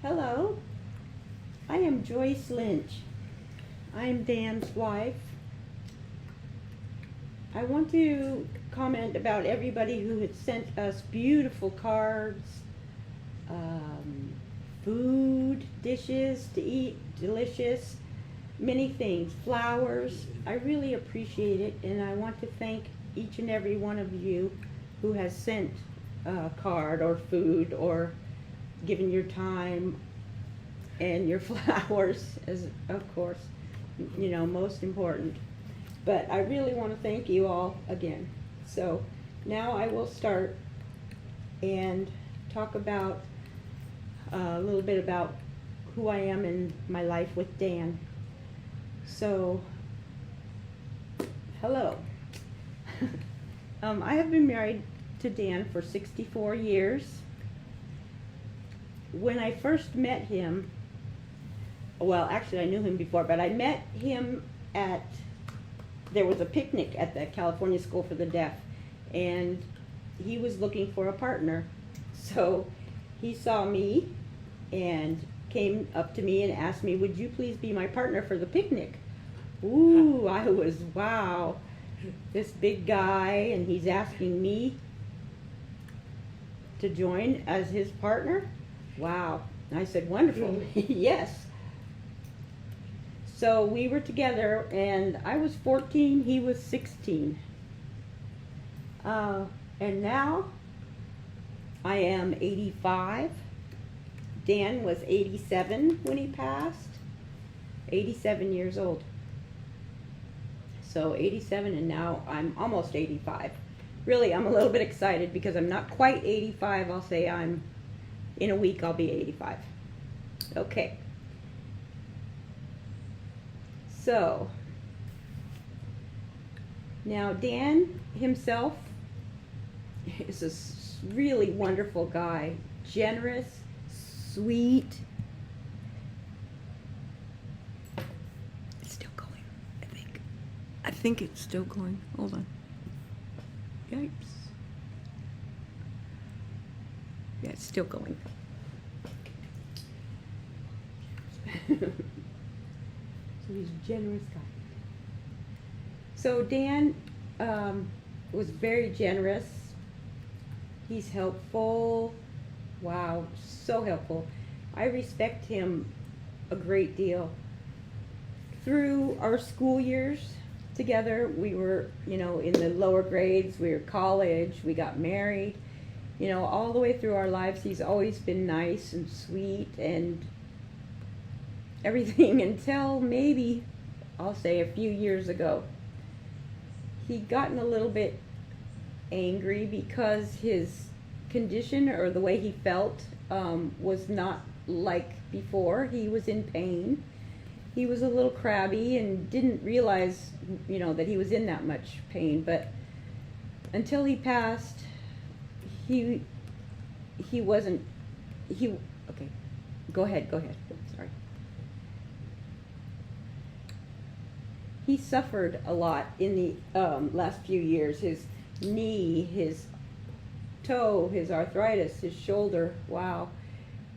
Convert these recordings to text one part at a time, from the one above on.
Hello, I am Joyce Lynch. I'm Dan's wife. I want to comment about everybody who had sent us beautiful cards, food, dishes to eat, delicious, many things, flowers. I really appreciate it, and I want to thank each and every one of you who has sent a card or food or given your time and your flowers, as of course, most important. But I really want to thank you all again. So now I will start and talk about a little bit about who I am in my life with Dan. So, hello. I have been married to Dan for 64 years. When I first met him, well, actually I knew him before, but I met him there was a picnic at the California School for the Deaf, and he was looking for a partner. So he saw me and came up to me and asked me, would you please be my partner for the picnic? Ooh, I was, wow, this big guy, and he's asking me to join as his partner? Wow. I said, wonderful, yes. So we were together, and I was 14, he was 16. And now I am 85. Dan was 87 when he passed, 87 years old. So 87, and now I'm almost 85. Really, I'm a little bit excited because I'm not quite 85. I'll say in a week I'll be 85. Okay. So, now Dan himself is a really wonderful guy, generous, sweet. It's still going, I think. I think it's still going. Hold on. Yikes. Yeah, it's still going. So he's a generous guy. So Dan was very generous. He's helpful. Wow, so helpful. I respect him a great deal. Through our school years together, we were, in the lower grades, we were college, we got married. All the way through our lives, he's always been nice and sweet and everything until maybe, I'll say, a few years ago. He'd gotten a little bit angry because his condition or the way he felt was not like before. He was in pain. He was a little crabby and didn't realize, that he was in that much pain. But until he passed, he wasn't, okay, go ahead, sorry. He suffered a lot in the last few years. His knee, his toe, his arthritis, his shoulder, wow,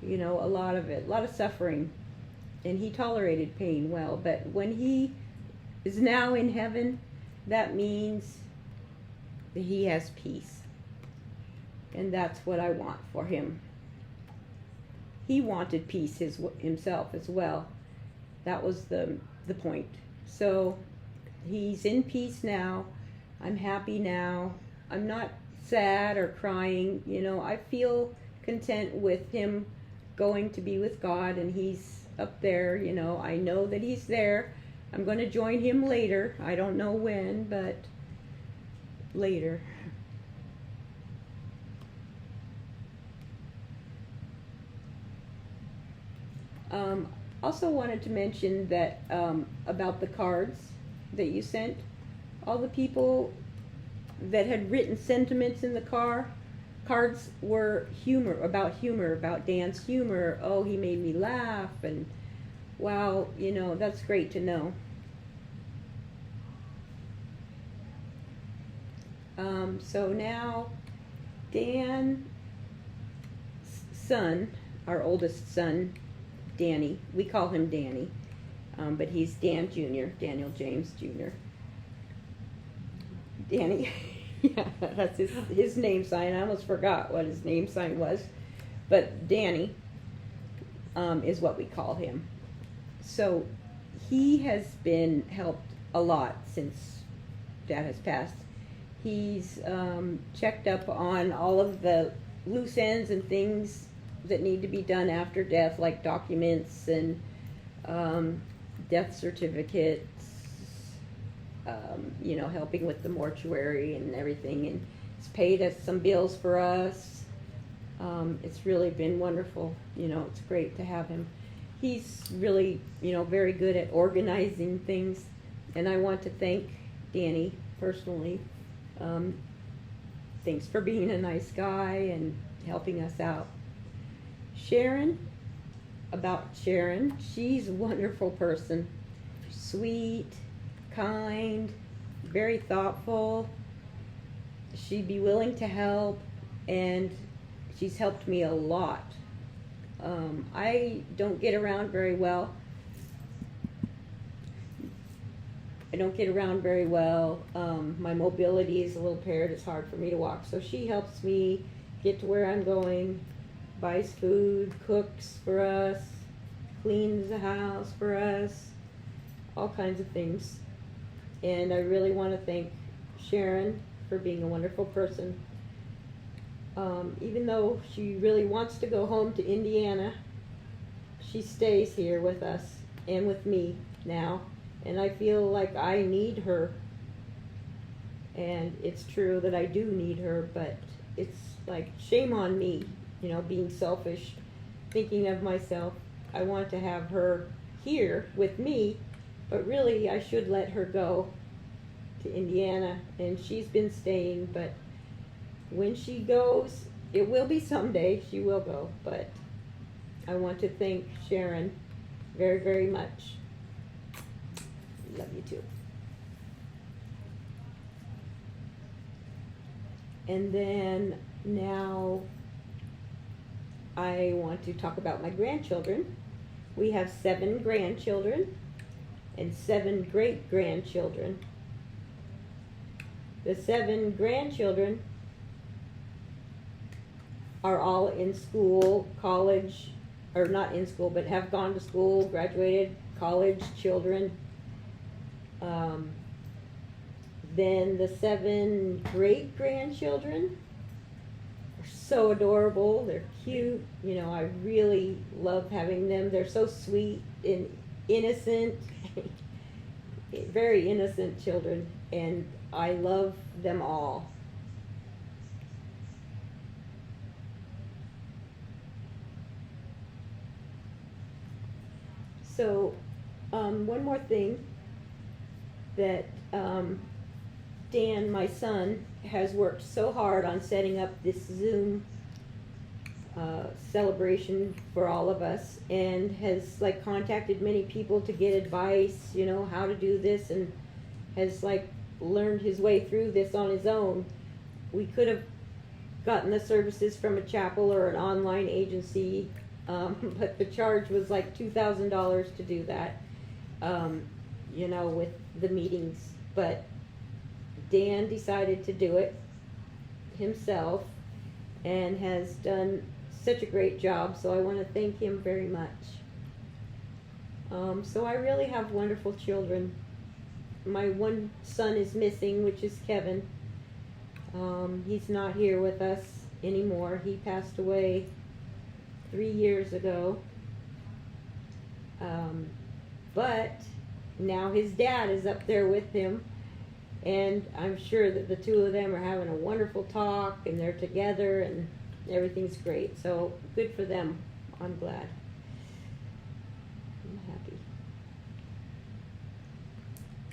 a lot of it, a lot of suffering. And he tolerated pain well, but when he is now in heaven, that means that he has peace. And that's what I want for him. He wanted peace himself as well. That was the point. So he's in peace now. I'm happy now. I'm not sad or crying. I feel content with him going to be with God, and he's up there. I know that he's there. I'm going to join him later. I don't know when, but later. Also wanted to mention that about the cards that you sent. All the people that had written sentiments in the cards were humor, about Dan's humor. Oh, he made me laugh, and wow, that's great to know. So now Dan's son our oldest son, Danny. We call him Danny, but he's Dan Jr., Daniel James Jr. Danny, yeah, that's his name sign. I almost forgot what his name sign was, but Danny is what we call him. So he has been helped a lot since Dad has passed. He's checked up on all of the loose ends and things that need to be done after death, like documents and death certificates, helping with the mortuary and everything. And he's paid us some bills for us. It's really been wonderful. It's great to have him. He's really, very good at organizing things. And I want to thank Danny personally. Thanks for being a nice guy and helping us out. Sharon, she's a wonderful person. Sweet, kind, very thoughtful. She'd be willing to help, and she's helped me a lot. I don't get around very well. My mobility is a little impaired. It's hard for me to walk. So she helps me get to where I'm going, buys food, cooks for us, cleans the house for us, all kinds of things. And I really want to thank Sharon for being a wonderful person. Even though she really wants to go home to Indiana, she stays here with us and with me now. And I feel like I need her. And it's true that I do need her, but it's like shame on me, being selfish, thinking of myself. I want to have her here with me, but really I should let her go to Indiana. And she's been staying, but when she goes, it will be someday, she will go. But I want to thank Sharon very, very much. Love you too. And then now I want to talk about my grandchildren. We have 7 grandchildren and 7 great-grandchildren. The 7 grandchildren are all in school, college, or not in school, but have gone to school, graduated, college children. Then the 7 great-grandchildren are so adorable. They're cute. I really love having them. They're so sweet and innocent, very innocent children, and I love them all. So, one more thing that Dan, my son, has worked so hard on setting up this Zoom celebration for all of us, and has contacted many people to get advice, how to do this, and has learned his way through this on his own. We could have gotten the services from a chapel or an online agency, but the charge was $2,000 to do that, with the meetings. But Dan decided to do it himself and has done such a great job, so I want to thank him very much. So I really have wonderful children. My one son is missing, which is Kevin. He's not here with us anymore. He passed away 3 years ago. But now his dad is up there with him, and I'm sure that the two of them are having a wonderful talk, and they're together, and everything's great. So good for them. I'm glad. I'm happy.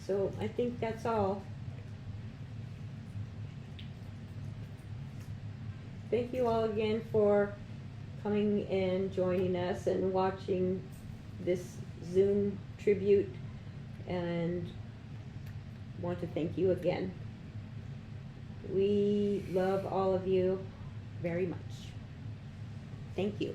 So I think that's all. Thank you all again for coming and joining us and watching this Zoom tribute, and want to thank you again. We love all of you very much. Thank you.